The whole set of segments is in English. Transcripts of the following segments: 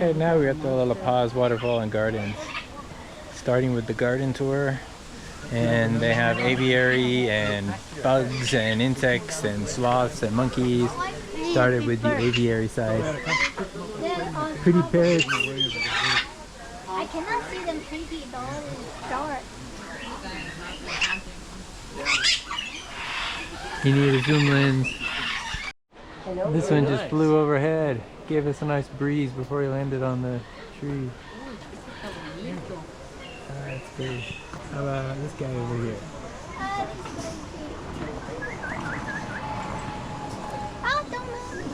Okay, now we're at the little Paz Waterfall and Gardens. Starting with the garden tour. And they have aviary and bugs and insects and sloths and monkeys. Started with the aviary side. Pretty parrots. I cannot see them pretty though, it's dark. You need a zoom lens. This one just flew overhead. Gave us a nice breeze before he landed on the tree. That's good. How about this guy over here? Oh, don't move.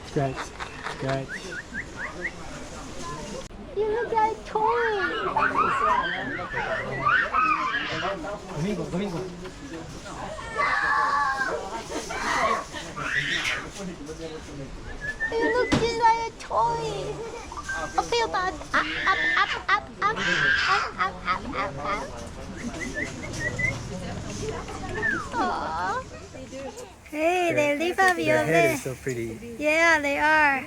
Scratch, scratch. You look like a toy. Domingo, Domingo. You look just like a toy. I feel bad. Up. Aww. Hey, they live up your Their head leg. is so pretty. Yeah, they are.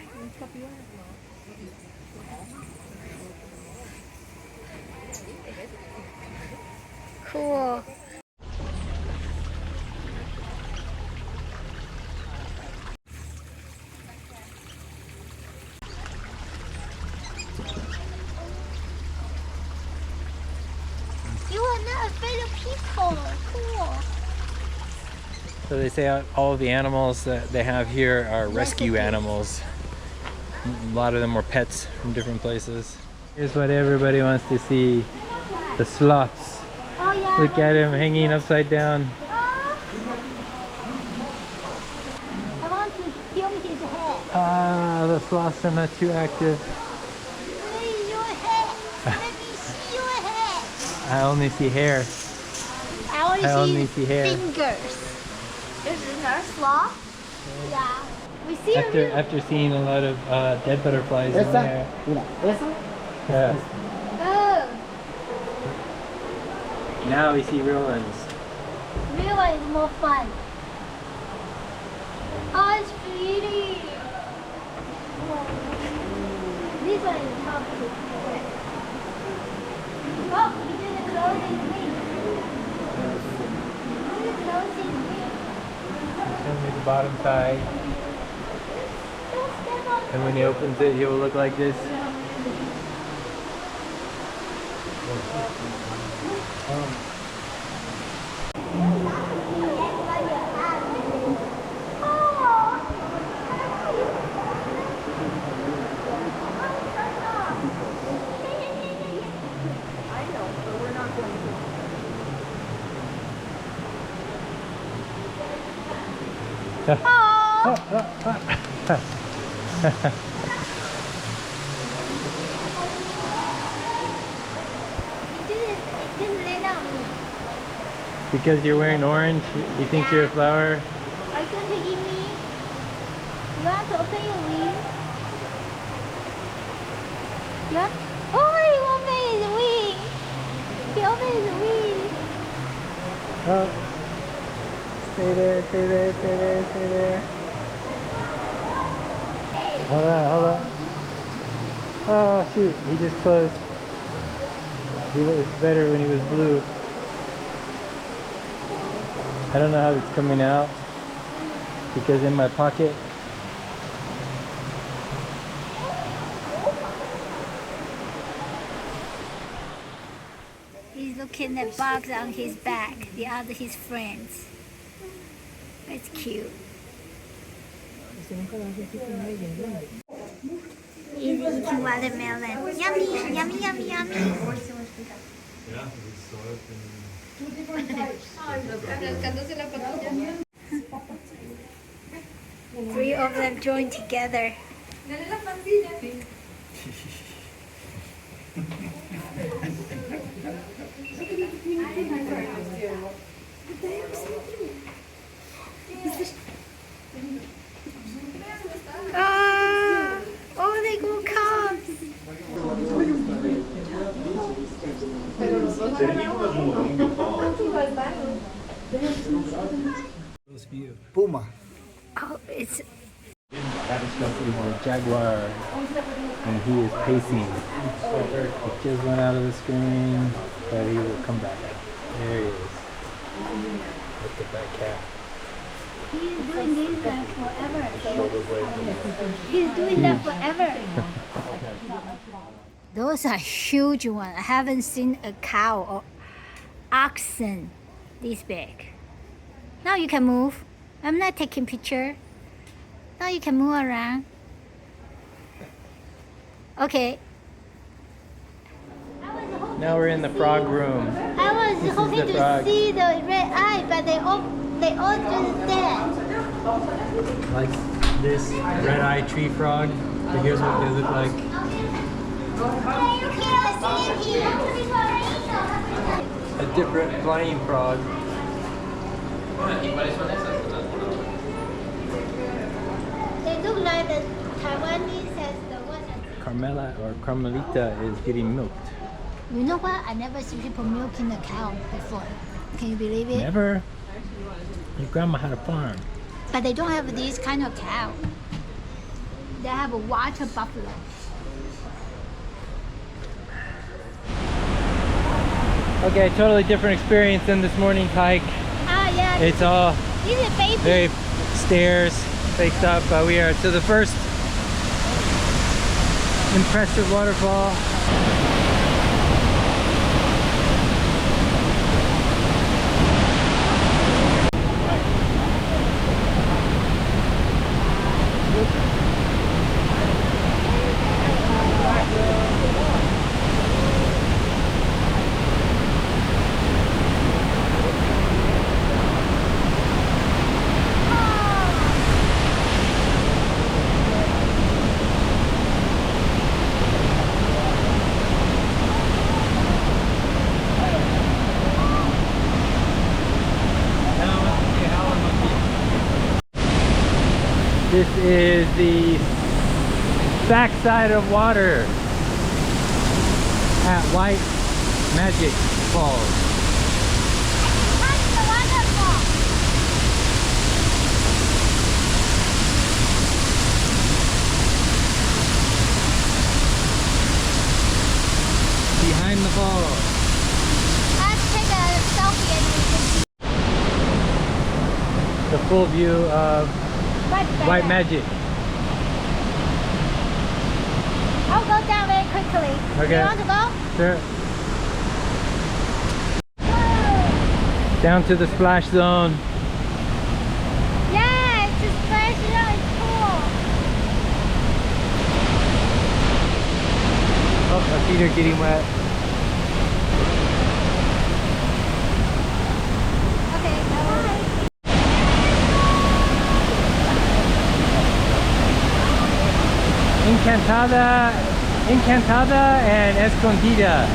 Cool. You are not afraid of people. Cool. So they say all of the animals that they have here are rescue animals. A lot of them were pets from different places. Here's what everybody wants to see. The sloths. Oh yeah. Look at him hanging upside down. I want to feel his head. Ah, the sloths are not too active. Where is your head? Let me see your head. I only see hair. I I only only see see hair. fingers. This is our sloth. Yeah. We see After seeing a lot of dead butterflies in there. Yeah. Oh, Now we see real ones. real one is more fun. Oh, it's pretty. This one is top two. Oh, we did the closing wing. The closing wing. Show me the bottom side. Don't step on. And when he opens it, he will look like this. Because you're wearing orange, you think you're a flower? Are you going to eat me? You want to open your wing? Yeah? Oh, he opened his wing! He opened his wing! Oh. Stay there, stay there, stay there, stay there. Hold on, hold on. Oh shoot, he just closed. He was better when he was blue. I don't know how it's coming out because in my pocket. He's looking at bugs on his back, the other his friends. It's cute. He's eating watermelon. Yummy, yummy, yummy, yummy. 3 of them joined together. Oh, they go cubs. Puma. Oh, it's jaguar, and he is pacing. He just went out of the screen, but he will come back. There he is. Look at that cat. He's doing this forever. He's doing that forever. Those are huge ones. I haven't seen a cow or oxen this big. Now you can move. I'm not taking picture. Now you can move around. Okay. Now we're in the frog room. I was This is hoping the to frog. see the red eye, but they all just dead. Like this red-eyed tree frog. So here's what they look like. A different flying frog. They look like the Taiwanese as the one. Carmela or Carmelita is getting milked. You know what? I never see people milking a cow before. Can you believe it? Never. Your grandma had a farm. But they don't have these kind of cow. They have a water buffalo. Okay, totally different experience than this morning's hike. Ah, yeah. It's all These are baby. very stairs, fake stuff, but we are to the first impressive waterfall. This is the backside of water at White Magic Falls. That's the waterfall. Behind the falls. Let's take a selfie and The full view of White Magic. I'll go down very quickly. Okay. You want to go? Sure. Down to the splash zone. Yeah, it's a splash zone. It's cool. Oh, my feet are getting wet. Okay, bye. Encantada and Escondida.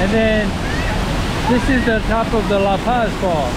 And then this is the top of the La Paz Fall.